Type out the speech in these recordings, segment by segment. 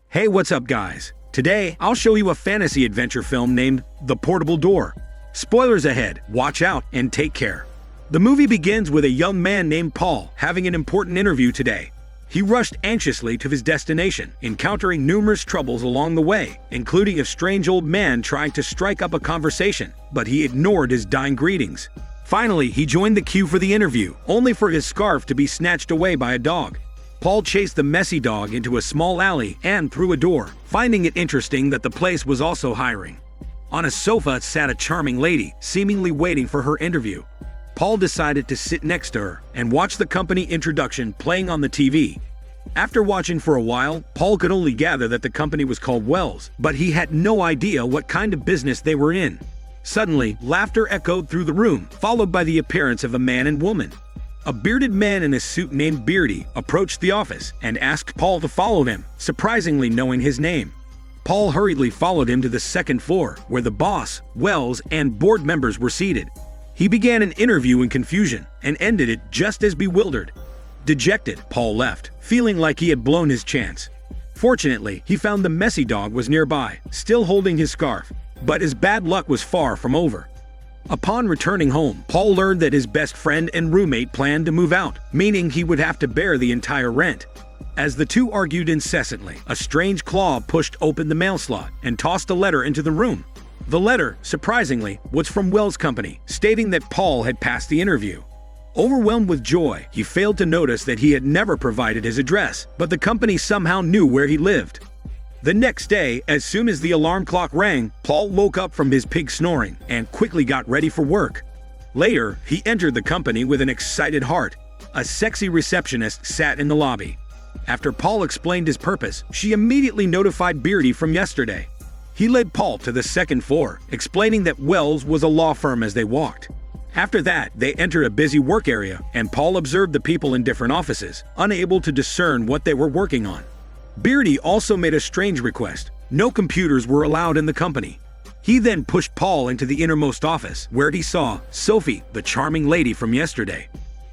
Hey, what's up guys? Today, I'll show you a fantasy adventure film named The Portable Door. Spoilers ahead, watch out and take care. The movie begins with a young man named Paul having an important interview today. He rushed anxiously to his destination, encountering numerous troubles along the way, including a strange old man trying to strike up a conversation, but he ignored his dying greetings. Finally, he joined the queue for the interview, only for his scarf to be snatched away by a dog. Paul chased the messy dog into a small alley and through a door, finding it interesting that the place was also hiring. On a sofa sat a charming lady, seemingly waiting for her interview. Paul decided to sit next to her and watch the company introduction playing on the TV. After watching for a while, Paul could only gather that the company was called Wells, but he had no idea what kind of business they were in. Suddenly, laughter echoed through the room, followed by the appearance of a man and woman. A bearded man in a suit named Beardy approached the office and asked Paul to follow him, surprisingly knowing his name. Paul hurriedly followed him to the second floor, where the boss, Wells, and board members were seated. He began an interview in confusion and ended it just as bewildered. Dejected, Paul left, feeling like he had blown his chance. Fortunately, he found the messy dog was nearby, still holding his scarf, but his bad luck was far from over. Upon returning home, Paul learned that his best friend and roommate planned to move out, meaning he would have to bear the entire rent. As the two argued incessantly, a strange claw pushed open the mail slot and tossed a letter into the room. The letter, surprisingly, was from Wells Company, stating that Paul had passed the interview. Overwhelmed with joy, he failed to notice that he had never provided his address, but the company somehow knew where he lived. The next day, as soon as the alarm clock rang, Paul woke up from his pig snoring and quickly got ready for work. Later, he entered the company with an excited heart. A sexy receptionist sat in the lobby. After Paul explained his purpose, she immediately notified Beardy from yesterday. He led Paul to the second floor, explaining that Wells was a law firm as they walked. After that, they entered a busy work area, and Paul observed the people in different offices, unable to discern what they were working on. Beardy also made a strange request. No computers were allowed in the company. He then pushed Paul into the innermost office, where he saw Sophie, the charming lady from yesterday.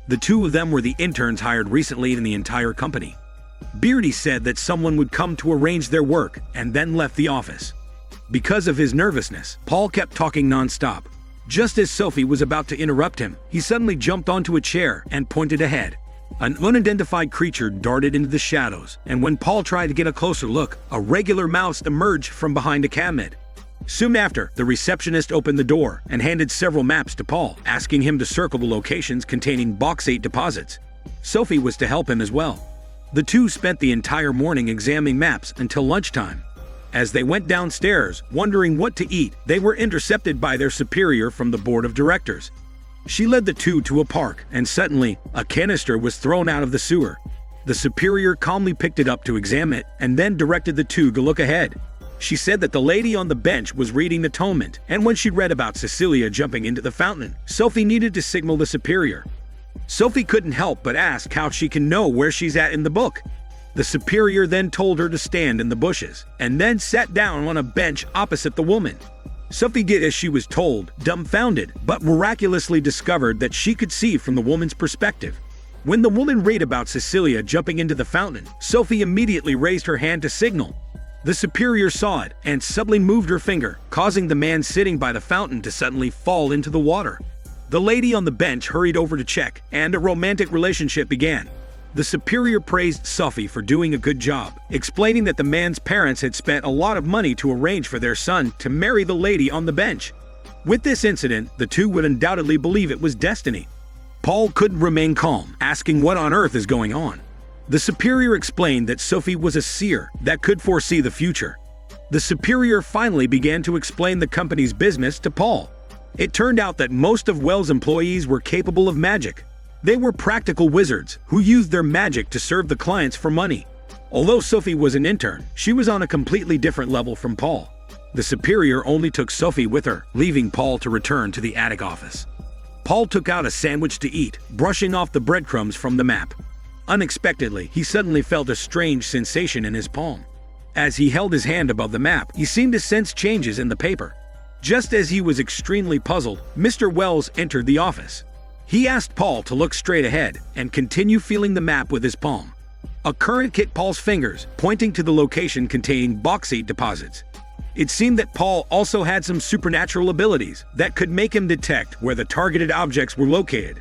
The two of them were the interns hired recently in the entire company. Beardy said that someone would come to arrange their work, and then left the office. Because of his nervousness, Paul kept talking non-stop. Just as Sophie was about to interrupt him, he suddenly jumped onto a chair and pointed ahead. An unidentified creature darted into the shadows, and when Paul tried to get a closer look, a regular mouse emerged from behind a cabinet. Soon after, the receptionist opened the door and handed several maps to Paul, asking him to circle the locations containing bauxite deposits. Sophie was to help him as well. The two spent the entire morning examining maps until lunchtime. As they went downstairs, wondering what to eat, they were intercepted by their superior from the board of directors. She led the two to a park, and suddenly, a canister was thrown out of the sewer. The superior calmly picked it up to examine it, and then directed the two to look ahead. She said that the lady on the bench was reading the atonement, and when she read about Cecilia jumping into the fountain, Sophie needed to signal the superior. Sophie couldn't help but ask how she can know where she's at in the book. The superior then told her to stand in the bushes, and then sat down on a bench opposite the woman. Sophie did as she was told, dumbfounded, but miraculously discovered that she could see from the woman's perspective. When the woman read about Cecilia jumping into the fountain, Sophie immediately raised her hand to signal. The superior saw it and suddenly moved her finger, causing the man sitting by the fountain to suddenly fall into the water. The lady on the bench hurried over to check, and a romantic relationship began. The superior praised Sophie for doing a good job, explaining that the man's parents had spent a lot of money to arrange for their son to marry the lady on the bench. With this incident, the two would undoubtedly believe it was destiny. Paul couldn't remain calm, asking what on earth is going on. The superior explained that Sophie was a seer that could foresee the future. The superior finally began to explain the company's business to Paul. It turned out that most of Wells' employees were capable of magic. They were practical wizards who used their magic to serve the clients for money. Although Sophie was an intern, she was on a completely different level from Paul. The superior only took Sophie with her, leaving Paul to return to the attic office. Paul took out a sandwich to eat, brushing off the breadcrumbs from the map. Unexpectedly, he suddenly felt a strange sensation in his palm. As he held his hand above the map, he seemed to sense changes in the paper. Just as he was extremely puzzled, Mr. Wells entered the office. He asked Paul to look straight ahead and continue feeling the map with his palm. A current hit Paul's fingers, pointing to the location containing bauxite deposits. It seemed that Paul also had some supernatural abilities that could make him detect where the targeted objects were located.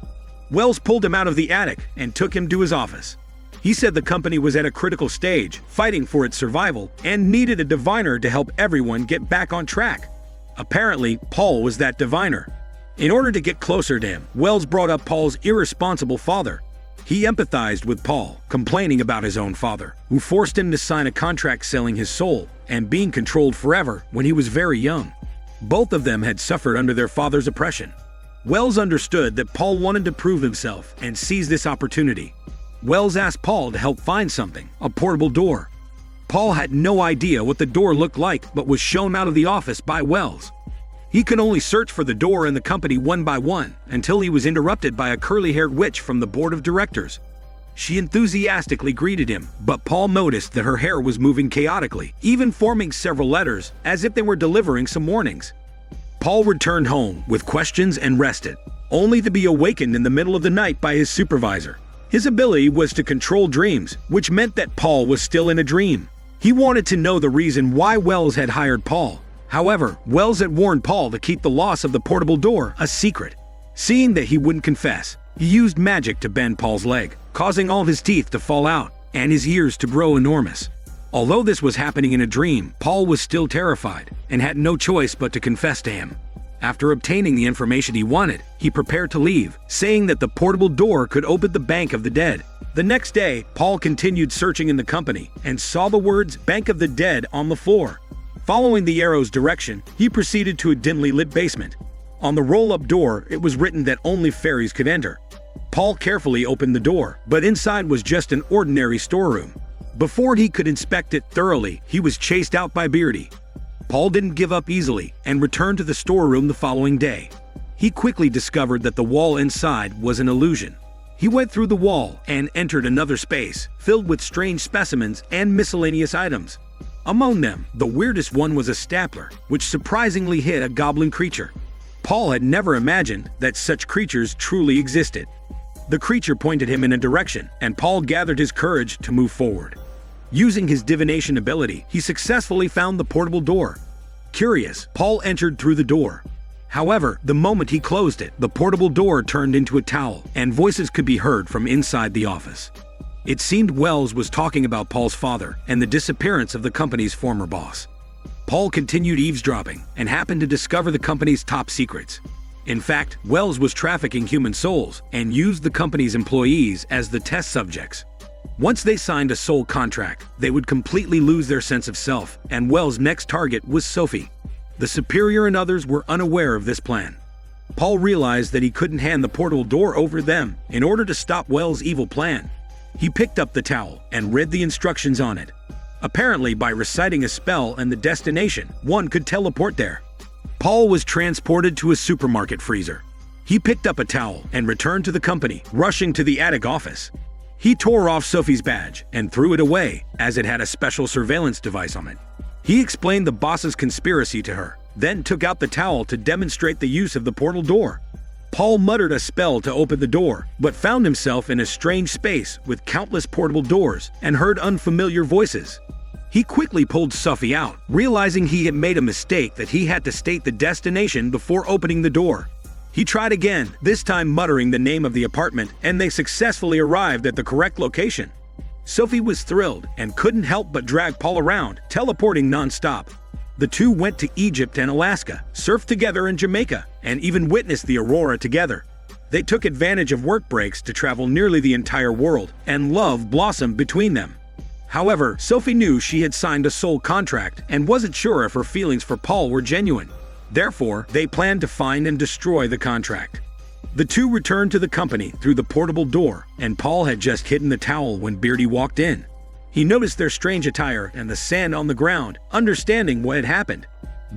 Wells pulled him out of the attic and took him to his office. He said the company was at a critical stage, fighting for its survival, and needed a diviner to help everyone get back on track. Apparently, Paul was that diviner. In order to get closer to him, Wells brought up Paul's irresponsible father. He empathized with Paul, complaining about his own father, who forced him to sign a contract selling his soul and being controlled forever when he was very young. Both of them had suffered under their father's oppression. Wells understood that Paul wanted to prove himself and seized this opportunity. Wells asked Paul to help find something, a portable door. Paul had no idea what the door looked like but was shown out of the office by Wells. He could only search for the door in the company one by one until he was interrupted by a curly-haired witch from the board of directors. She enthusiastically greeted him, but Paul noticed that her hair was moving chaotically, even forming several letters as if they were delivering some warnings. Paul returned home with questions and rested, only to be awakened in the middle of the night by his supervisor. His ability was to control dreams, which meant that Paul was still in a dream. He wanted to know the reason why Wells had hired Paul. However, Wells had warned Paul to keep the loss of the portable door a secret. Seeing that he wouldn't confess, he used magic to bend Paul's leg, causing all his teeth to fall out and his ears to grow enormous. Although this was happening in a dream, Paul was still terrified and had no choice but to confess to him. After obtaining the information he wanted, he prepared to leave, saying that the portable door could open the Bank of the Dead. The next day, Paul continued searching in the company and saw the words Bank of the Dead on the floor. Following the arrow's direction, he proceeded to a dimly lit basement. On the roll-up door, it was written that only fairies could enter. Paul carefully opened the door, but inside was just an ordinary storeroom. Before he could inspect it thoroughly, he was chased out by Beardy. Paul didn't give up easily and returned to the storeroom the following day. He quickly discovered that the wall inside was an illusion. He went through the wall and entered another space, filled with strange specimens and miscellaneous items. Among them, the weirdest one was a stapler, which surprisingly hid a goblin creature. Paul had never imagined that such creatures truly existed. The creature pointed him in a direction, and Paul gathered his courage to move forward. Using his divination ability, he successfully found the portable door. Curious, Paul entered through the door. However, the moment he closed it, the portable door turned into a towel, and voices could be heard from inside the office. It seemed Wells was talking about Paul's father and the disappearance of the company's former boss. Paul continued eavesdropping and happened to discover the company's top secrets. In fact, Wells was trafficking human souls and used the company's employees as the test subjects. Once they signed a soul contract, they would completely lose their sense of self, and Wells' next target was Sophie. The superior and others were unaware of this plan. Paul realized that he couldn't hand the portal door over to them in order to stop Wells' evil plan. He picked up the towel and read the instructions on it. Apparently, by reciting a spell and the destination, one could teleport there. Paul was transported to a supermarket freezer. He picked up a towel and returned to the company, rushing to the attic office. He tore off Sophie's badge and threw it away, as it had a special surveillance device on it. He explained the boss's conspiracy to her, then took out the towel to demonstrate the use of the portal door. Paul muttered a spell to open the door, but found himself in a strange space with countless portable doors and heard unfamiliar voices. He quickly pulled Sophie out, realizing he had made a mistake that he had to state the destination before opening the door. He tried again, this time muttering the name of the apartment, and they successfully arrived at the correct location. Sophie was thrilled and couldn't help but drag Paul around, teleporting non-stop. The two went to Egypt and Alaska, surfed together in Jamaica, and even witnessed the aurora together. They took advantage of work breaks to travel nearly the entire world, and love blossomed between them. However, Sophie knew she had signed a soul contract and wasn't sure if her feelings for Paul were genuine. Therefore, they planned to find and destroy the contract. The two returned to the company through the portable door, and Paul had just hidden the towel when Beardy walked in. He noticed their strange attire and the sand on the ground, understanding what had happened.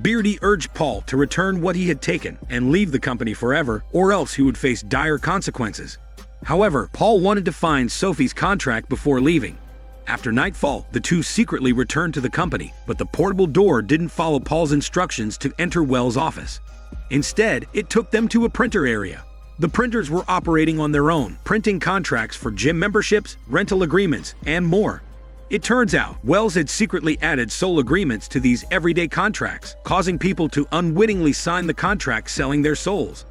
Beardy urged Paul to return what he had taken and leave the company forever, or else he would face dire consequences. However, Paul wanted to find Sophie's contract before leaving. After nightfall, the two secretly returned to the company, but the portable door didn't follow Paul's instructions to enter Wells' office. Instead, it took them to a printer area. The printers were operating on their own, printing contracts for gym memberships, rental agreements, and more. It turns out, Wells had secretly added soul agreements to these everyday contracts, causing people to unwittingly sign the contract selling their souls.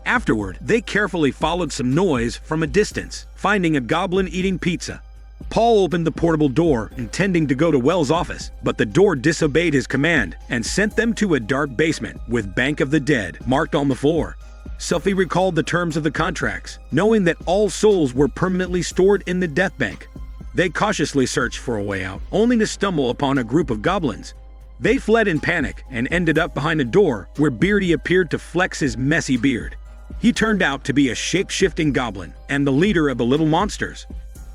Afterward, they carefully followed some noise from a distance, finding a goblin eating pizza. Paul opened the portable door, intending to go to Wells' office, but the door disobeyed his command and sent them to a dark basement with Bank of the Dead marked on the floor. Sophie recalled the terms of the contracts, knowing that all souls were permanently stored in the death bank. They cautiously searched for a way out, only to stumble upon a group of goblins. They fled in panic and ended up behind a door where Beardy appeared to flex his messy beard. He turned out to be a shape-shifting goblin and the leader of the little monsters.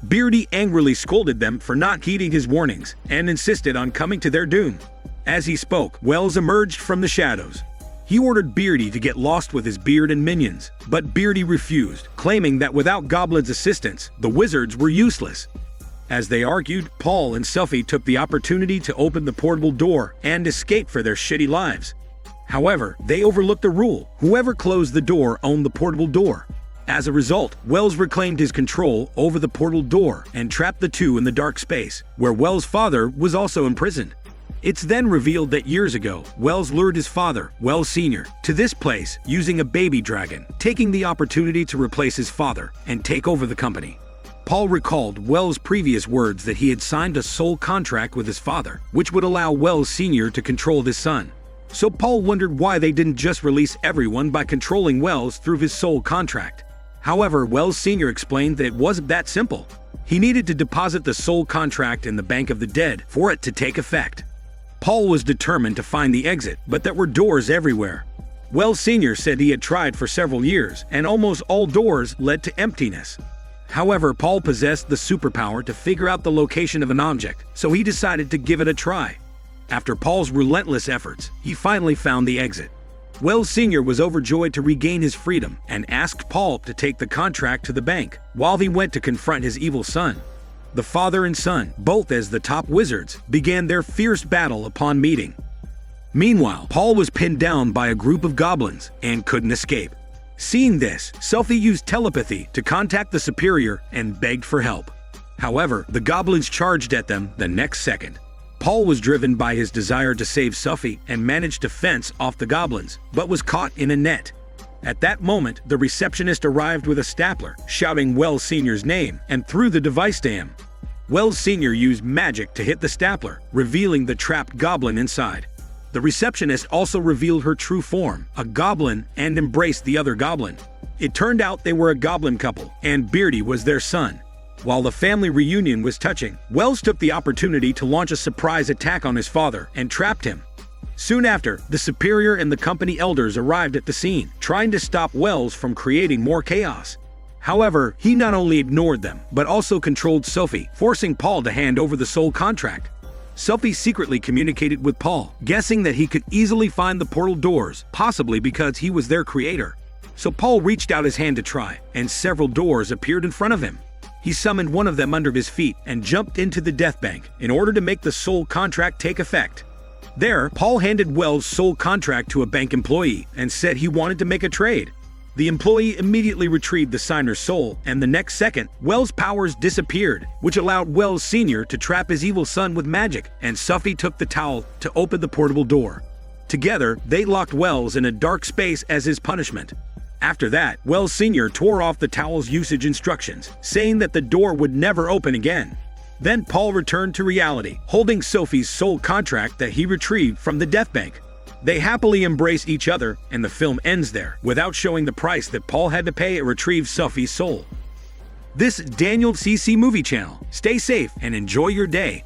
Beardy angrily scolded them for not heeding his warnings and insisted on coming to their doom. As he spoke, Wells emerged from the shadows. He ordered Beardy to get lost with his beard and minions, but Beardy refused, claiming that without Goblin's assistance, the wizards were useless. As they argued, Paul and Sophie took the opportunity to open the portable door and escape for their shitty lives. However, they overlooked a rule: whoever closed the door owned the portable door. As a result, Wells reclaimed his control over the portal door and trapped the two in the dark space, where Wells' father was also imprisoned. It's then revealed that years ago, Wells lured his father, Wells Sr., to this place using a baby dragon, taking the opportunity to replace his father and take over the company. Paul recalled Wells' previous words that he had signed a soul contract with his father, which would allow Wells Sr. to control his son. So Paul wondered why they didn't just release everyone by controlling Wells through his soul contract. However, Wells Sr. explained that it wasn't that simple. He needed to deposit the soul contract in the Bank of the Dead for it to take effect. Paul was determined to find the exit, but there were doors everywhere. Wells Sr. said he had tried for several years, and almost all doors led to emptiness. However, Paul possessed the superpower to figure out the location of an object, so he decided to give it a try. After Paul's relentless efforts, he finally found the exit. Wells Sr. was overjoyed to regain his freedom and asked Paul to take the contract to the bank while he went to confront his evil son. The father and son, both as the top wizards, began their fierce battle upon meeting. Meanwhile, Paul was pinned down by a group of goblins and couldn't escape. Seeing this, Sophie used telepathy to contact the superior and begged for help. However, the goblins charged at them the next second. Paul was driven by his desire to save Sophie and managed to fence off the goblins, but was caught in a net. At that moment, the receptionist arrived with a stapler, shouting Wells Sr.'s name, and threw the device to him. Wells Sr. used magic to hit the stapler, revealing the trapped goblin inside. The receptionist also revealed her true form, a goblin, and embraced the other goblin. It turned out they were a goblin couple, and Beardy was their son. While the family reunion was touching, Wells took the opportunity to launch a surprise attack on his father and trapped him. Soon after, the superior and the company elders arrived at the scene, trying to stop Wells from creating more chaos. However, he not only ignored them, but also controlled Sophie, forcing Paul to hand over the soul contract. Sophie secretly communicated with Paul, guessing that he could easily find the portal doors, possibly because he was their creator. So Paul reached out his hand to try, and several doors appeared in front of him. He summoned one of them under his feet and jumped into the death bank in order to make the soul contract take effect. There, Paul handed Wells' soul contract to a bank employee and said he wanted to make a trade. The employee immediately retrieved the signer's soul, and the next second, Wells' powers disappeared, which allowed Wells Sr. to trap his evil son with magic, and Sophie took the towel to open the portable door. Together, they locked Wells in a dark space as his punishment. After that, Wells Sr. tore off the towel's usage instructions, saying that the door would never open again. Then Paul returned to reality, holding Sophie's soul contract that he retrieved from the death bank. They happily embrace each other, and the film ends there, without showing the price that Paul had to pay to retrieve Sophie's soul. This is Daniel CC Movie Channel. Stay safe and enjoy your day.